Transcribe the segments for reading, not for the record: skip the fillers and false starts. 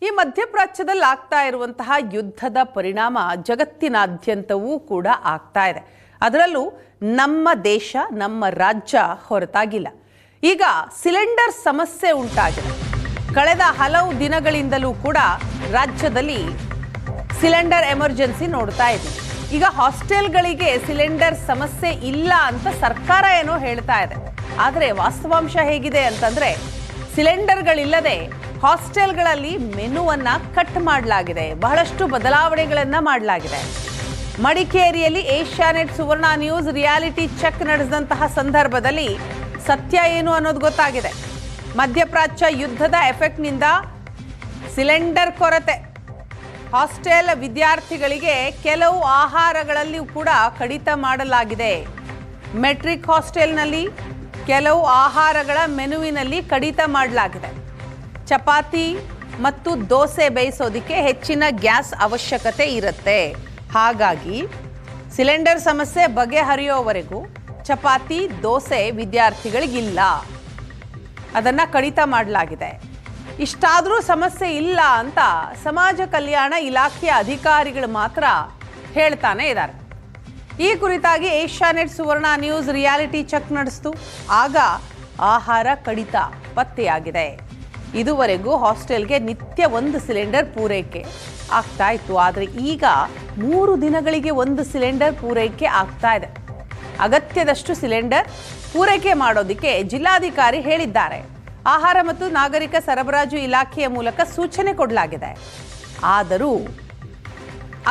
ಈ ಮಧ್ಯಪ್ರಾಚ್ಯದಲ್ಲಿ ಆಗ್ತಾ ಇರುವಂತಹ ಯುದ್ಧದ ಪರಿಣಾಮ ಜಗತ್ತಿನಾದ್ಯಂತವೂ ಕೂಡ ಆಗ್ತಾ ಇದೆ. ಅದರಲ್ಲೂ ನಮ್ಮ ದೇಶ, ನಮ್ಮ ರಾಜ್ಯ ಹೊರತಾಗಿಲ್ಲ. ಈಗ ಸಿಲಿಂಡರ್ ಸಮಸ್ಯೆ ಉಂಟಾಗಿದೆ. ಕಳೆದ ಹಲವು ದಿನಗಳಿಂದಲೂ ಕೂಡ ರಾಜ್ಯದಲ್ಲಿ ಸಿಲಿಂಡರ್ ಎಮರ್ಜೆನ್ಸಿ ನೋಡ್ತಾ ಇದ್ದೀವಿ. ಈಗ ಹಾಸ್ಟೆಲ್ಗಳಿಗೆ ಸಿಲಿಂಡರ್ ಸಮಸ್ಯೆ ಇಲ್ಲ ಅಂತ ಸರ್ಕಾರ ಏನೋ ಹೇಳ್ತಾ ಇದೆ. ಆದರೆ ವಾಸ್ತವಾಂಶ ಹೇಗಿದೆ ಅಂತಂದ್ರೆ, ಸಿಲಿಂಡರ್ಗಳಿಲ್ಲದೆ ಹಾಸ್ಟೆಲ್ಗಳಲ್ಲಿ ಮೆನುವನ್ನ ಕಟ್ ಮಾಡಲಾಗಿದೆ. ಬಹಳಷ್ಟು ಬದಲಾವಣೆಗಳನ್ನ ಮಾಡಲಾಗಿದೆ. ಮಡಿಕೇರಿಯಲ್ಲಿ ಏಷ್ಯಾನೆಟ್ ಸುವರ್ಣ ನ್ಯೂಸ್ ರಿಯಾಲಿಟಿ ಚೆಕ್ ನಡೆಸಿದಂತಹ ಸಂದರ್ಭದಲ್ಲಿ ಸತ್ಯ ಏನು ಅನ್ನೋದು ಗೊತ್ತಾಗಿದೆ. ಮಧ್ಯಪ್ರಾಚ್ಯ ಯುದ್ಧದ ಎಫೆಕ್ಟ್ನಿಂದ ಸಿಲಿಂಡರ್ ಕೊರತೆ, ಹಾಸ್ಟೆಲ್ ವಿದ್ಯಾರ್ಥಿಗಳಿಗೆ ಕೆಲವು ಆಹಾರಗಳಲ್ಲಿಯೂ ಕೂಡ ಕಡಿತ ಮಾಡಲಾಗಿದೆ. ಮೆಟ್ರಿಕ್ ಹಾಸ್ಟೆಲ್ನಲ್ಲಿ ಕೆಲವು ಆಹಾರಗಳ ಮೆನುವಿನಲ್ಲಿ ಕಡಿತ ಮಾಡಲಾಗಿದೆ. ಚಪಾತಿ ಮತ್ತು ದೋಸೆ ಬೇಯಿಸೋದಕ್ಕೆ ಹೆಚ್ಚಿನ ಗ್ಯಾಸ್ ಅವಶ್ಯಕತೆ ಇರುತ್ತೆ. ಹಾಗಾಗಿ ಸಿಲಿಂಡರ್ ಸಮಸ್ಯೆ ಬಗೆಹರಿಯೋವರೆಗೂ ಚಪಾತಿ ದೋಸೆ ವಿದ್ಯಾರ್ಥಿಗಳಿಗಿಲ್ಲ, ಅದನ್ನು ಕಡಿತ ಮಾಡಲಾಗಿದೆ. ಇಷ್ಟಾದರೂ ಸಮಸ್ಯೆ ಇಲ್ಲ ಅಂತ ಸಮಾಜ ಕಲ್ಯಾಣ ಇಲಾಖೆಯ ಅಧಿಕಾರಿಗಳು ಮಾತ್ರ ಹೇಳ್ತಾನೆ ಇದ್ದಾರೆ. ಈ ಕುರಿತಾಗಿ ಏಷ್ಯಾನೆಟ್ ಸುವರ್ಣ ನ್ಯೂಸ್ ರಿಯಾಲಿಟಿ ಚೆಕ್ ನಡೆಸಿತು. ಆಗ ಆಹಾರ ಕಡಿತ ಪತ್ತೆಯಾಗಿದೆ. ಇದುವರೆಗೂ ಹಾಸ್ಟೆಲ್ಗೆ ನಿತ್ಯ 1 ಸಿಲಿಂಡರ್ ಪೂರೈಕೆ ಆಗ್ತಾ ಇತ್ತು. ಆದರೆ ಈಗ 3 ದಿನಗಳಿಗೆ 1 ಸಿಲಿಂಡರ್ ಪೂರೈಕೆ ಆಗ್ತಾ ಇದೆ. ಅಗತ್ಯದಷ್ಟು ಸಿಲಿಂಡರ್ ಪೂರೈಕೆ ಮಾಡೋದಕ್ಕೆ ಜಿಲ್ಲಾಧಿಕಾರಿ ಹೇಳಿದ್ದಾರೆ. ಆಹಾರ ಮತ್ತು ನಾಗರಿಕ ಸರಬರಾಜು ಇಲಾಖೆಯ ಮೂಲಕ ಸೂಚನೆ ಕೊಡಲಾಗಿದೆ. ಆದರೂ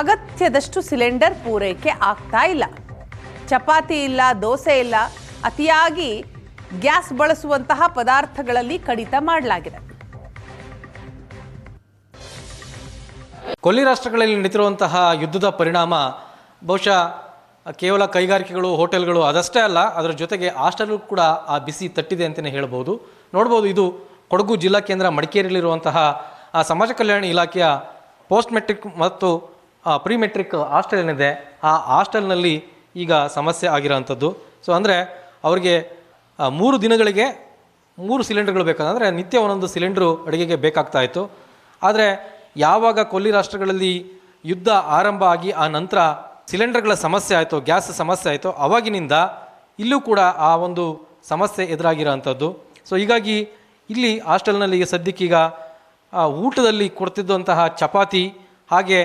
ಅಗತ್ಯದಷ್ಟು ಸಿಲಿಂಡರ್ ಪೂರೈಕೆ ಆಗ್ತಾ ಇಲ್ಲ. ಚಪಾತಿ ಇಲ್ಲ, ದೋಸೆ ಇಲ್ಲ, ಅತಿಯಾಗಿ ಗ್ಯಾಸ್ ಬಳಸುವಂತಹ ಪದಾರ್ಥಗಳಲ್ಲಿ ಕಡಿತ ಮಾಡಲಾಗಿದೆ. ಕೊಲ್ಲಿ ರಾಷ್ಟ್ರಗಳಲ್ಲಿ ನಡೀತಿರುವಂತಹ ಯುದ್ಧದ ಪರಿಣಾಮ ಬಹುಶಃ ಕೇವಲ ಕೈಗಾರಿಕೆಗಳು, ಹೋಟೆಲ್ಗಳು ಅದಷ್ಟೇ ಅಲ್ಲ, ಅದರ ಜೊತೆಗೆ ಹಾಸ್ಟೆಲ್ ಕೂಡ ಆ ಬಿಸಿ ತಟ್ಟಿದೆ ಅಂತಲೇ ಹೇಳ್ಬೋದು. ನೋಡ್ಬೋದು, ಇದು ಕೊಡಗು ಜಿಲ್ಲಾ ಕೇಂದ್ರ ಮಡಿಕೇರಿಯಲ್ಲಿರುವಂತಹ ಸಮಾಜ ಕಲ್ಯಾಣ ಇಲಾಖೆಯ ಪೋಸ್ಟ್ ಮೆಟ್ರಿಕ್ ಮತ್ತು ಪ್ರೀ ಮೆಟ್ರಿಕ್ ಹಾಸ್ಟೆಲ್ ಏನಿದೆ, ಆ ಹಾಸ್ಟೆಲ್ನಲ್ಲಿ ಈಗ ಸಮಸ್ಯೆ ಆಗಿರೋವಂಥದ್ದು. ಸೊ ಅಂದರೆ ಅವರಿಗೆ 3 ದಿನಗಳಿಗೆ 3 ಸಿಲಿಂಡರ್ಗಳು ಬೇಕಂದರೆ ನಿತ್ಯ ಒಂದೊಂದು ಸಿಲಿಂಡ್ರು ಅಡುಗೆಗೆ ಬೇಕಾಗ್ತಾ ಇತ್ತು. ಆದರೆ ಯಾವಾಗ ಕೊಲ್ಲಿ ರಾಷ್ಟ್ರಗಳಲ್ಲಿ ಯುದ್ಧ ಆರಂಭ ಆಗಿ ಆ ನಂತರ ಸಿಲಿಂಡರ್ಗಳ ಸಮಸ್ಯೆ ಆಯಿತು, ಗ್ಯಾಸ್ ಸಮಸ್ಯೆ ಆಯಿತು, ಅವಾಗಿನಿಂದ ಇಲ್ಲೂ ಕೂಡ ಆ ಒಂದು ಸಮಸ್ಯೆ ಎದುರಾಗಿರೋವಂಥದ್ದು. ಸೊ ಹೀಗಾಗಿ ಇಲ್ಲಿ ಹಾಸ್ಟೆಲ್ನಲ್ಲಿ ಸದ್ಯಕ್ಕೀಗ ಊಟದಲ್ಲಿ ಕೊಡ್ತಿದ್ದಂತಹ ಚಪಾತಿ, ಹಾಗೆ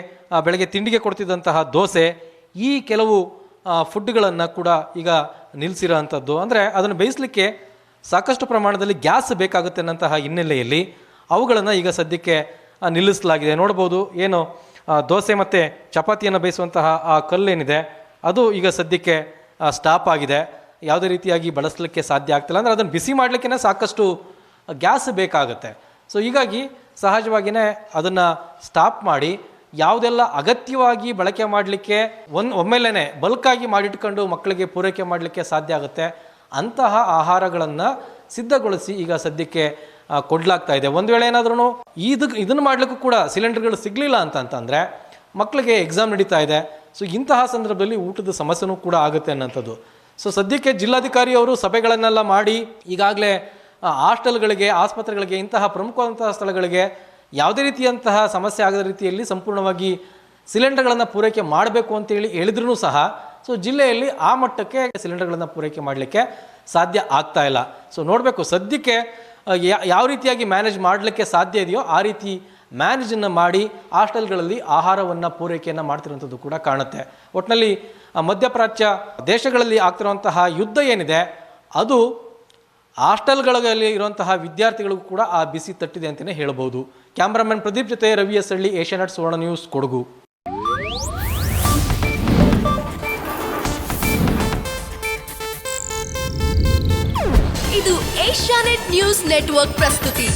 ಬೆಳಗ್ಗೆ ತಿಂಡಿಗೆ ಕೊಡ್ತಿದ್ದಂತಹ ದೋಸೆ, ಈ ಕೆಲವು ಫುಡ್ಗಳನ್ನು ಕೂಡ ಈಗ ನಿಲ್ಲಿಸಿರೋ ಅಂಥದ್ದು. ಅಂದರೆ ಅದನ್ನು ಬೇಯಿಸಲಿಕ್ಕೆ ಸಾಕಷ್ಟು ಪ್ರಮಾಣದಲ್ಲಿ ಗ್ಯಾಸ್ ಬೇಕಾಗುತ್ತೆ ಅನ್ನೋಂತಹ ಹಿನ್ನೆಲೆಯಲ್ಲಿ ಅವುಗಳನ್ನು ಈಗ ಸದ್ಯಕ್ಕೆ ನಿಲ್ಲಿಸಲಾಗಿದೆ. ನೋಡ್ಬೋದು, ಏನು ದೋಸೆ ಮತ್ತು ಚಪಾತಿಯನ್ನು ಬೇಯಿಸುವಂತಹ ಆ ಕಲ್ಲೇನಿದೆ ಅದು ಈಗ ಸದ್ಯಕ್ಕೆ ಸ್ಟಾಪ್ ಆಗಿದೆ. ಯಾವುದೇ ರೀತಿಯಾಗಿ ಬಳಸಲಿಕ್ಕೆ ಸಾಧ್ಯ ಆಗ್ತಿಲ್ಲ. ಅಂದರೆ ಅದನ್ನು ಬಿಸಿ ಮಾಡಲಿಕ್ಕೆ ಸಾಕಷ್ಟು ಗ್ಯಾಸ್ ಬೇಕಾಗುತ್ತೆ. ಸೊ ಹೀಗಾಗಿ ಸಹಜವಾಗಿಯೇ ಅದನ್ನು ಸ್ಟಾಪ್ ಮಾಡಿ ಯಾವುದೆಲ್ಲ ಅಗತ್ಯವಾಗಿ ಬಳಕೆ ಮಾಡಲಿಕ್ಕೆ ಒಮ್ಮೆಲೇ ಬಲ್ಕಾಗಿ ಮಾಡಿಟ್ಕೊಂಡು ಮಕ್ಕಳಿಗೆ ಪೂರೈಕೆ ಮಾಡಲಿಕ್ಕೆ ಸಾಧ್ಯ ಆಗುತ್ತೆ ಅಂತಹ ಆಹಾರಗಳನ್ನು ಸಿದ್ಧಗೊಳಿಸಿ ಈಗ ಸದ್ಯಕ್ಕೆ ಕೊಡಲಾಗ್ತಾ ಇದೆ. ಒಂದು ವೇಳೆ ಏನಾದ್ರೂ ಇದನ್ನು ಮಾಡಲಿಕ್ಕೂ ಕೂಡ ಸಿಲಿಂಡರ್ಗಳು ಸಿಗಲಿಲ್ಲ ಅಂತಂದರೆ ಮಕ್ಕಳಿಗೆ ಎಕ್ಸಾಮ್ ನಡೀತಾ ಇದೆ. ಸೊ ಇಂತಹ ಸಂದರ್ಭದಲ್ಲಿ ಊಟದ ಸಮಸ್ಯೆನೂ ಕೂಡ ಆಗುತ್ತೆ ಅನ್ನೋಂಥದ್ದು. ಸೊ ಸದ್ಯಕ್ಕೆ ಜಿಲ್ಲಾಧಿಕಾರಿ ಅವರು ಸಭೆಗಳನ್ನೆಲ್ಲ ಮಾಡಿ ಈಗಾಗಲೇ ಹಾಸ್ಟೆಲ್ಗಳಿಗೆ, ಆಸ್ಪತ್ರೆಗಳಿಗೆ, ಇಂತಹ ಪ್ರಮುಖವಾದಂತಹ ಸ್ಥಳಗಳಿಗೆ ಯಾವುದೇ ರೀತಿಯಂತಹ ಸಮಸ್ಯೆ ಆಗದ ರೀತಿಯಲ್ಲಿ ಸಂಪೂರ್ಣವಾಗಿ ಸಿಲಿಂಡರ್ಗಳನ್ನು ಪೂರೈಕೆ ಮಾಡಬೇಕು ಅಂತೇಳಿ ಹೇಳಿದ್ರೂ ಸಹ ಸೊ ಜಿಲ್ಲೆಯಲ್ಲಿ ಆ ಮಟ್ಟಕ್ಕೆ ಸಿಲಿಂಡರ್ಗಳನ್ನು ಪೂರೈಕೆ ಮಾಡಲಿಕ್ಕೆ ಸಾಧ್ಯ ಆಗ್ತಾ ಇಲ್ಲ. ಸೊ ನೋಡಬೇಕು, ಸದ್ಯಕ್ಕೆ ಯಾವ ರೀತಿಯಾಗಿ ಮ್ಯಾನೇಜ್ ಮಾಡಲಿಕ್ಕೆ ಸಾಧ್ಯ ಇದೆಯೋ ಆ ರೀತಿ ಮ್ಯಾನೇಜನ್ನು ಮಾಡಿ ಹಾಸ್ಟೆಲ್ಗಳಲ್ಲಿ ಆಹಾರವನ್ನು ಪೂರೈಕೆಯನ್ನು ಮಾಡ್ತಿರೋಂಥದ್ದು ಕೂಡ ಕಾಣುತ್ತೆ. ಒಟ್ಟಿನಲ್ಲಿ ಮಧ್ಯಪ್ರಾಚ್ಯ ದೇಶಗಳಲ್ಲಿ ಆಗ್ತಿರುವಂತಹ ಯುದ್ಧ ಏನಿದೆ ಅದು ಹಾಸ್ಟೆಲ್ಗಳಲ್ಲಿ ಇರುವಂತಹ ವಿದ್ಯಾರ್ಥಿಗಳಿಗೂ ಕೂಡ ಆ ಬಿಸಿ ತಟ್ಟಿದೆ ಅಂತಲೇ ಹೇಳ್ಬೋದು. ಕ್ಯಾಮ್ರಾಮನ್ ಪ್ರದೀಪ್ ಜೊತೆ ರವಿ ಎಸ್ ಹಳ್ಳಿ, ಏಷ್ಯಾನೆಟ್ ಸುವರ್ಣ ನ್ಯೂಸ್, ಕೊಡಗು. ಇದು ಏಷ್ಯಾನೆಟ್ ನ್ಯೂಸ್ ನೆಟ್ವರ್ಕ್ ಪ್ರಸ್ತುತಿ.